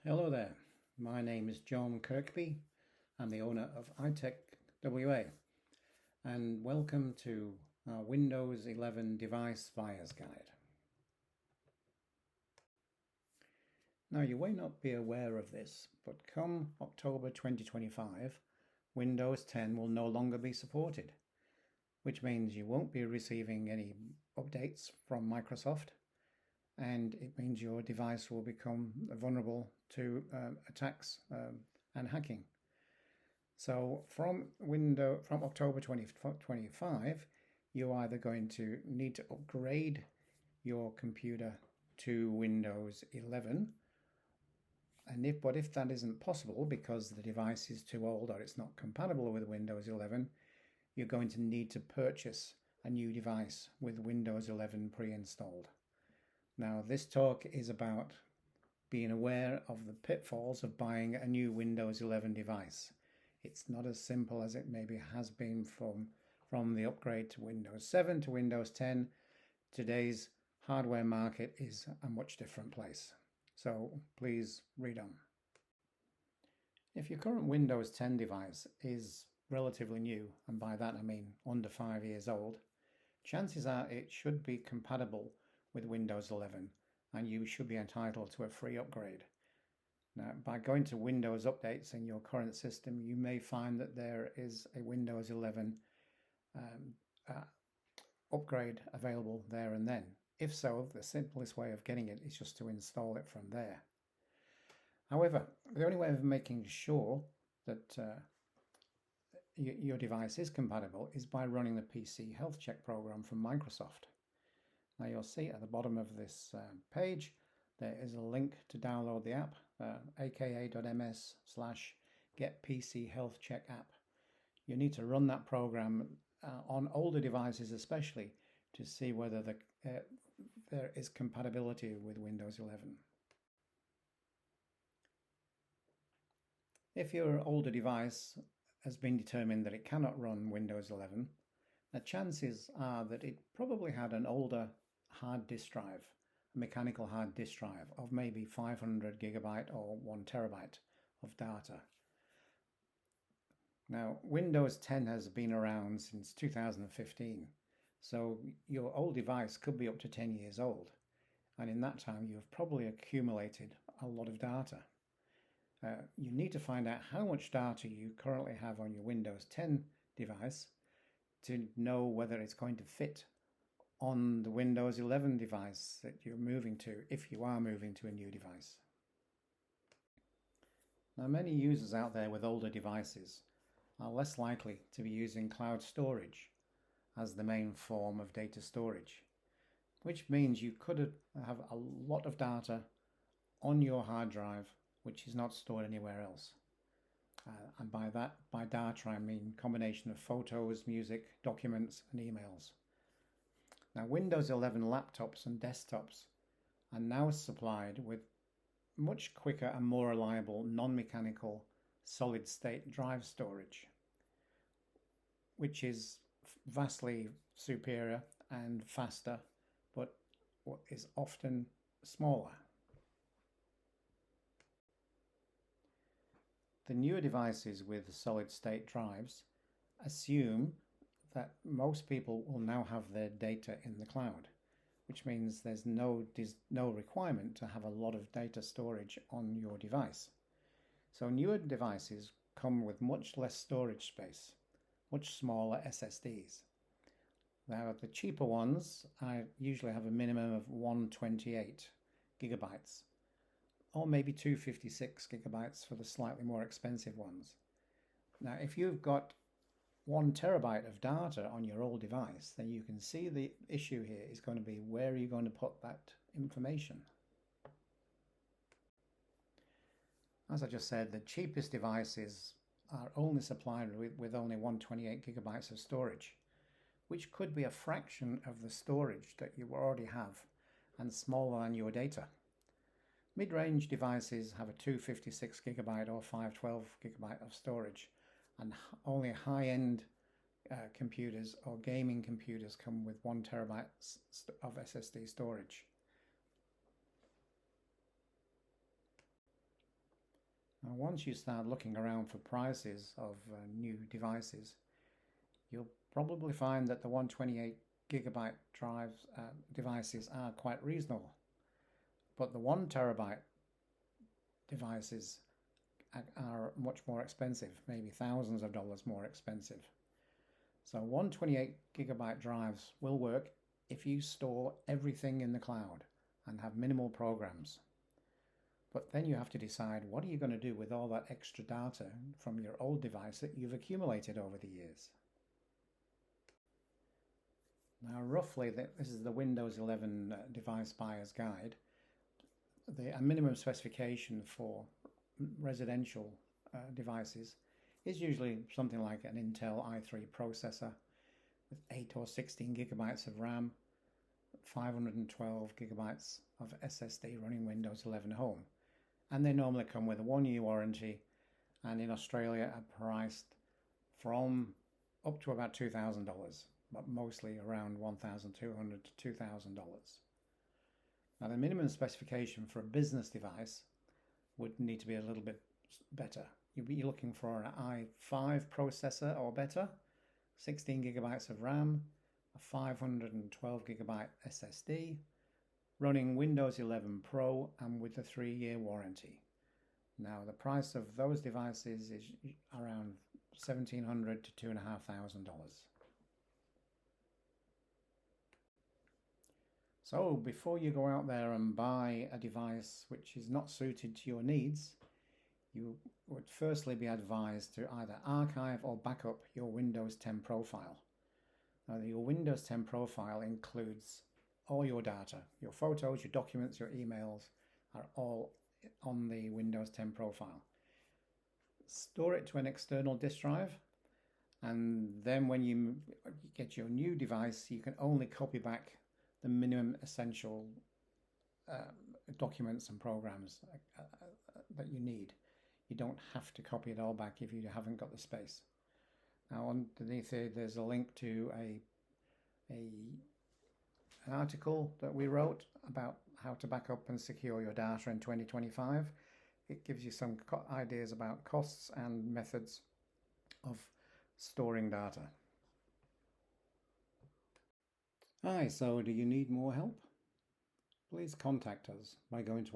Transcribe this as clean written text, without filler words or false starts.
Hello there, my name is John Kirkby. I'm the owner of iTech WA, and welcome to our Windows 11 device buyer's guide. Now, you may not be aware of this, but come October 2025, Windows 10 will no longer be supported, which means you won't be receiving any updates from Microsoft, and it means your device will become vulnerable to attacks and hacking. So from October 2025, you're either going to need to upgrade your computer to Windows 11, but if that isn't possible because the device is too old or it's not compatible with Windows 11, you're going to need to purchase a new device with Windows 11 pre-installed. Now, this talk is about being aware of the pitfalls of buying a new Windows 11 device. It's not as simple as it maybe has been from the upgrade to Windows 7 to Windows 10. Today's hardware market is a much different place. So please read on. If your current Windows 10 device is relatively new, and by that I mean under 5 years old, chances are it should be compatible with Windows 11 and you should be entitled to a free upgrade. Now, by going to Windows updates in your current system, you may find that there is a Windows 11 upgrade available there and then. If so, the simplest way of getting it is just to install it from there. However, the only way of making sure that your device is compatible is by running the PC Health Check program from Microsoft. Now you'll see at the bottom of this page there is a link to download the app, aka.ms/getPCHealthCheck app. You need to run that program on older devices especially to see whether there is compatibility with Windows 11. If your older device has been determined that it cannot run Windows 11, the chances are that it probably had an older hard disk drive, a mechanical hard disk drive of maybe 500 gigabyte or 1 terabyte of data. Now, Windows 10 has been around since 2015, so your old device could be up to 10 years old, and in that time you've probably accumulated a lot of data. You need to find out how much data you currently have on your Windows 10 device to know whether it's going to fit on the Windows 11 device that you're moving to, if you are moving to a new device. Now, many users out there with older devices are less likely to be using cloud storage as the main form of data storage, which means you could have a lot of data on your hard drive which is not stored anywhere else. And by data I mean combination of photos, music, documents and emails. Now, Windows 11 laptops and desktops are now supplied with much quicker and more reliable non-mechanical solid-state drive storage, which is vastly superior and faster, but what is often smaller. The newer devices with solid-state drives assume that most people will now have their data in the cloud, which means there's no requirement to have a lot of data storage on your device. So newer devices come with much less storage space, much smaller SSDs. Now, the cheaper ones usually have a minimum of 128 gigabytes, or maybe 256 gigabytes for the slightly more expensive ones. Now, if you've got 1 terabyte of data on your old device, then you can see the issue here is going to be where are you going to put that information? As I just said, the cheapest devices are only supplied with only 128 gigabytes of storage, which could be a fraction of the storage that you already have and smaller than your data. Mid-range devices have a 256 gigabyte or 512 gigabyte of storage, and only high-end computers or gaming computers come with 1 terabyte of SSD storage. Now, once you start looking around for prices of new devices, you'll probably find that the 128 gigabyte drives devices are quite reasonable, but the 1 terabyte devices are much more expensive, maybe thousands of dollars more expensive. So 128 gigabyte drives will work if you store everything in the cloud and have minimal programs. But then you have to decide, what are you going to do with all that extra data from your old device that you've accumulated over the years? Now, roughly, this is the Windows 11 device buyer's guide. A minimum specification for residential devices is usually something like an Intel i3 processor with 8 or 16 gigabytes of RAM, 512 gigabytes of SSD running Windows 11 Home. And they normally come with a 1-year warranty, and in Australia are priced from up to about $2,000, but mostly around $1,200 to $2,000. Now, the minimum specification for a business device would need to be a little bit better. You'd be looking for an i5 processor or better, 16 gigabytes of RAM, a 512 gigabyte SSD, running Windows 11 Pro and with a 3-year warranty. Now, the price of those devices is around $1,700 to $2,500. So before you go out there and buy a device which is not suited to your needs, you would firstly be advised to either archive or backup your Windows 10 profile. Now, your Windows 10 profile includes all your data, your photos, your documents, your emails are all on the Windows 10 profile. Store it to an external disk drive, and then when you get your new device, you can only copy back the minimum essential documents and programs that you need. You don't have to copy it all back if you haven't got the space. Now, underneath here, there's a link to an article that we wrote about how to back up and secure your data in 2025. It gives you some ideas about costs and methods of storing data. Hi, so do you need more help? Please contact us by going to